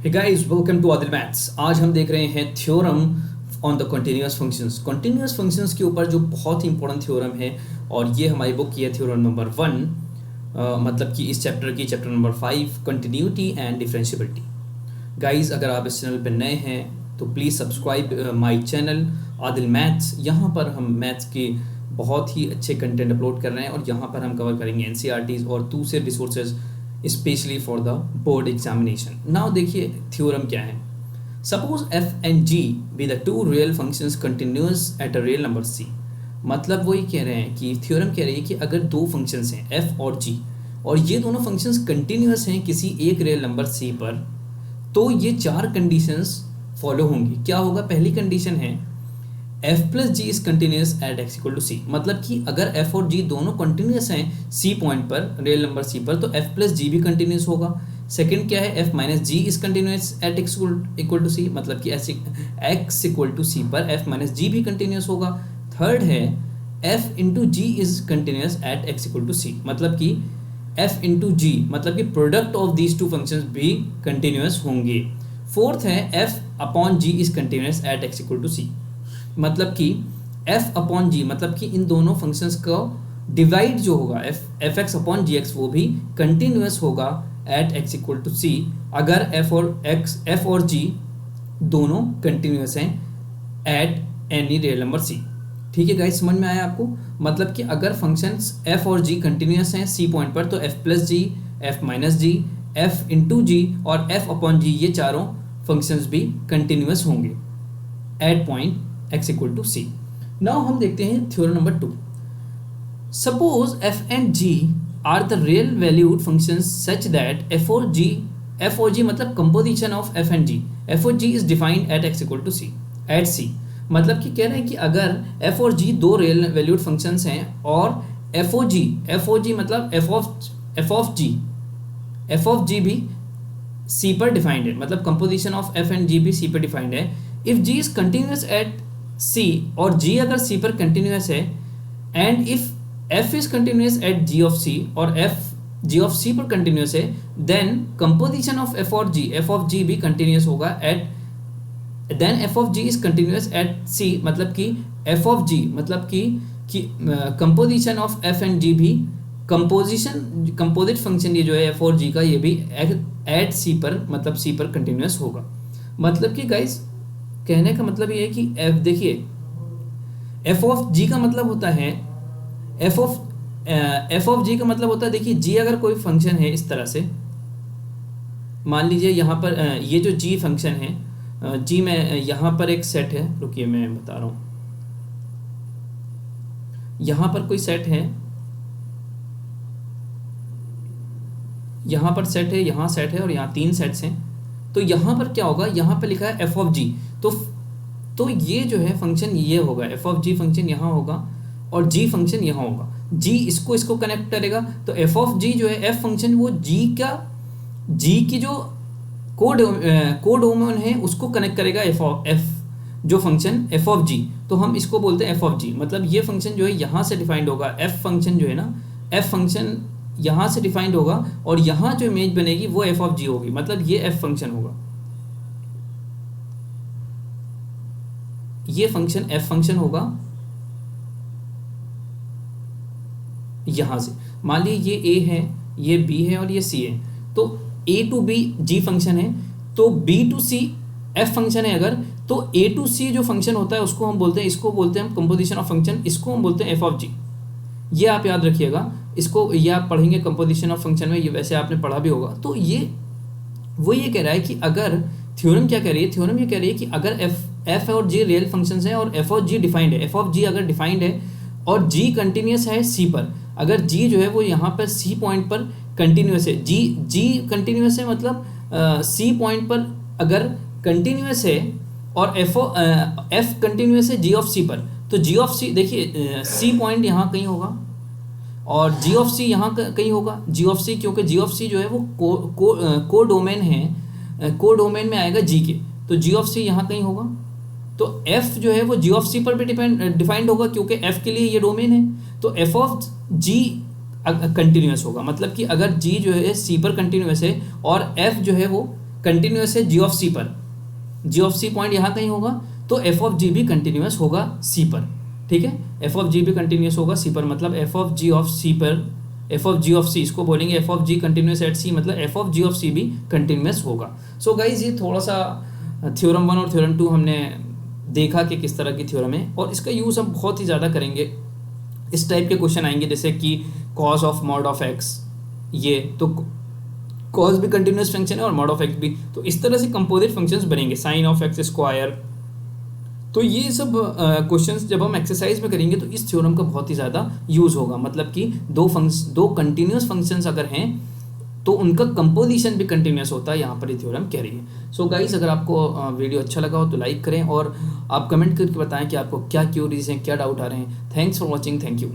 Hey guys, welcome to Adil maths. आज हम देख रहे हैं theorem on the continuous functions. Continuous functions के ऊपर जो बहुत ही इंपॉर्टेंट थ्योरम है, और ये हमारी बुक की है थ्योरम नंबर 1, मतलब कि इस चैप्टर की chapter number 5, continuity and differentiability. Guys, अगर आप इस चैनल पर नए हैं तो please subscribe my channel Adil maths. यहाँ पर हम मैथ्स के बहुत ही अच्छे कंटेंट अपलोड कर रहे हैं, और यहाँ पर हम कवर करेंगे एनसीईआरटीज़ और दूसरे resources specially for the board examination. Now देखिए थ्योरम क्या है। Suppose f and g be the two real functions continuous at a real number c. मतलब वही कह रहे हैं कि थ्योरम कह रही है कि अगर दो फंक्शंस हैं एफ और जी, और ये दोनों फंक्शंस कंटिन्यूअस हैं किसी एक रियल नंबर सी पर, तो ये चार कंडीशंस फॉलो होंगी। क्या होगा? पहली कंडीशन है f plus G is continuous at x equal to C. मतलब कि अगर f और g दोनों कंटिन्यूस हैं c पॉइंट पर, रियल नंबर c पर, तो f प्लस जी भी कंटिन्यूस होगा। सेकंड क्या है? f minus G is continuous at x equal to C. मतलब कि x इक्वल टू सी पर f माइनस जी भी कंटिन्यूस होगा। थर्ड है f into G is continuous at x equal to C. मतलब कि f इंटू जी मतलब कि product of these two functions भी कंटिन्यूस होंगे। फोर्थ है f upon G is continuous at x equal to C. मतलब कि f अपॉन जी मतलब कि इन दोनों फंक्शंस का डिवाइड जो होगा एफ एक्स अपॉन जी एक्स, वो भी कंटिन्यूस होगा एट x इक्वल टू सी, अगर f और g दोनों कंटिन्यूस हैं at any real number c। ठीक है गाइस, समझ में आया आपको? मतलब कि अगर फंक्शंस f और g कंटिन्यूस हैं c पॉइंट पर, तो f प्लस जी, f माइनस जी, f इंटू जी और f अपॉन जी, ये चारों फंक्शंस भी कंटिन्यूस होंगे at point x equal to c. Now हम देखते हैं theorem number 2। Suppose f and g are the real valued functions such that f और g मतलब composition of f and g, f और g is defined at x equal to c at c। मतलब कि कह रहे हैं कि अगर f और g दो रियल वैल्यूड फंक्शंस हैं, और f और g मतलब f ऑफ g भी c पर डिफाइंड है, मतलब composition of f and g भी c पर डिफाइंड है। If g is continuous at c, और g अगर c पर कंटिन्यूस है, and if f is continuous at g of c, और f g ऑफ c पर कंटिन्यूस है, then composition of f of g भी कंटिन्यूस होगा at, then f of g is continuous at c। मतलब कि f of g मतलब कि composition of f and g भी कंपोजिट फंक्शन ये जो है f और g का, ये भी एट c पर मतलब c पर कंटिन्यूस होगा। मतलब कि गाइस कहने का मतलब ये है कि f, देखिए f ऑफ g का मतलब होता है f ऑफ g का मतलब होता है, देखिए g अगर कोई फंक्शन है इस तरह से, मान लीजिए यहाँ पर ये जो g फंक्शन है, g में यहाँ पर एक सेट है, रुकिए मैं बता रहा हूँ, यहाँ पर कोई सेट है, यहाँ पर सेट है, यहाँ सेट है, और यहाँ तीन सेट्स हैं। तो यहाँ पर क्या होगा? यहाँ पर लिखा है f ऑफ g, तो ये जो है फंक्शन ये होगा, f ऑफ g फंक्शन यहाँ होगा और g फंक्शन यहाँ होगा। g इसको कनेक्ट करेगा, तो f ऑफ g जो है f फंक्शन, वो g की जो कोडोमेन है उसको कनेक्ट करेगा f जो फंक्शन f ऑफ g, तो हम इसको बोलते हैं f ऑफ g। मतलब ये फंक्शन जो है यहाँ से डिफाइंड होगा, f फंक्शन जो है ना, f फंक्शन यहाँ से डिफाइंड होगा, और यहाँ जो इमेज बनेगी वो f ऑफ g होगी, मतलब ये f फंक्शन होगा, ये फंक्शन f फंक्शन होगा यहाँ से। मान लीजिए ये a है, ये b है और ये c है, तो a to b g function है, तो b to c f function है अगर, तो a टू c जो फंक्शन होता है उसको हम बोलते हैं, इसको बोलते हैं हम कंपोजिशन ऑफ फंक्शन, इसको हम बोलते हैं f ऑफ g। ये आप याद रखिएगा, इसको ये आप पढ़ेंगे कंपोजिशन ऑफ फंक्शन में, ये वैसे आपने पढ़ा भी होगा। तो ये कह रहा है कि अगर थ्योरम क्या कह रही है, थ्योरम ये कह रही है कि अगर f और g रियल फंक्शंस हैं, और f और g डिफाइंड है, f ऑफ g अगर डिफाइंड है और g कंटिन्यूस है c पर, अगर g जो है वो यहाँ पर c पॉइंट पर कंटिन्यूस है, g कंटिन्यूस है, मतलब c पॉइंट पर अगर कंटिन्यूस है, और f कंटिन्यूस है g ऑफ c पर, तो g ऑफ c, देखिए c पॉइंट यहाँ कहीं होगा और g ऑफ c यहाँ कहीं होगा, g ऑफ c, क्योंकि g ऑफ c जो है वो को डोमेन है, को डोमेन में आएगा g के, तो g ऑफ c यहाँ कहीं होगा। तो f जो है वो g ऑफ c पर भी डिफाइंड होगा, क्योंकि f के लिए ये डोमेन है, तो f ऑफ g कंटिन्यूस होगा। मतलब कि अगर g जो है c पर कंटिन्यूस है और f जो है वो कंटिन्यूस है जी ऑफ सी पर, जी ऑफ सी पॉइंट यहाँ कहीं होगा, तो एफ ऑफ जी भी कंटिन्यूस होगा सी पर, ठीक है। एफ ऑफ जी भी कंटिन्यूस होगा सी पर, मतलब F of G of C पर, F of G of C, इसको बोलेंगे F of G continuous at C, मतलब F of G of C भी कंटिन्यूस होगा। सो गाइज ये थोड़ा सा थ्योरम 1 और थ्योरम 2 हमने देखा कि किस तरह की थ्योरम है, और इसका यूज़ हम बहुत ही ज़्यादा करेंगे। इस टाइप के क्वेश्चन आएंगे जैसे कि cos of mod of x, ये तो कॉस भी कंटिन्यूस फंक्शन है और मॉड ऑफ एक्स भी, तो इस तरह से कंपोजिट फंक्शंस बनेंगे, साइन ऑफ एक्स स्क्वायर। तो ये सब क्वेश्चंस जब हम एक्सरसाइज में करेंगे तो इस थ्योरम का बहुत ही ज़्यादा यूज़ होगा, मतलब कि दो कंटिन्यूस फंक्शंस अगर हैं तो उनका कंपोजिशन भी कंटिन्यूस होता है, यहाँ पर ये थ्योरम कह रही है। सो गाइस, अगर आपको वीडियो अच्छा लगा हो तो लाइक करें, और आप कमेंट करके बताएं कि आपको क्या क्यूरीज हैं, क्या डाउट आ रहे हैं। Thanks for watching, thank you.